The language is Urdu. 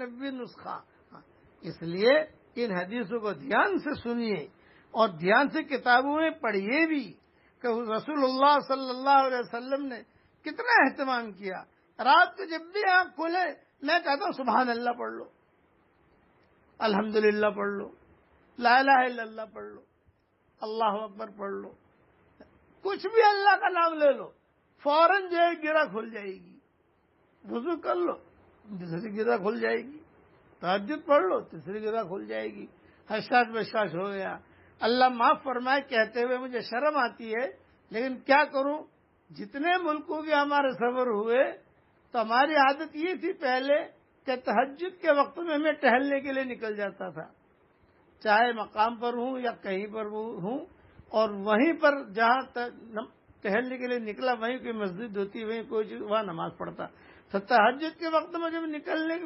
طبی نسخہ. اس لیے ان حدیثوں کو دھیان سے سنیے اور دھیان سے کتابوں میں پڑھیے بھی کہ رسول اللہ صلی اللہ علیہ وسلم نے کتنا اہتمام کیا. رات کو جب بھی آنکھ کھولے میں کہتا ہوں سبحان اللہ پڑھ لو، الحمدللہ پڑھ لو، لا الہ الا اللہ پڑھ لو، اللہ اکبر پڑھ لو، کچھ بھی اللہ کا نام لے لو، فوراً جو ہے گرہ کھل جائے گی. وضو کر لو، دوسری گرہ کھل جائے گی. تہجد پڑھ لو، تیسری گرہ کھل جائے گی. حشاش بشاش ہو گیا. اللہ معاف فرمائے کہتے ہوئے مجھے شرم آتی ہے، لیکن کیا کروں، جتنے ملکوں کے ہمارے سفر ہوئے تو ہماری عادت یہ تھی پہلے کہ تہجد کے وقت میں ہمیں ٹہلنے کے لیے نکل جاتا تھا، چاہے مقام پر ہوں یا کہیں پر ہوں، اور وہیں پر جہاں ٹہلنے کے لیے نکلا وہیں کوئی مسجد ہوتی، وہیں کوئی چیز، وہاں نماز پڑھتا. تو تہجد کے وقت میں جب نکلنے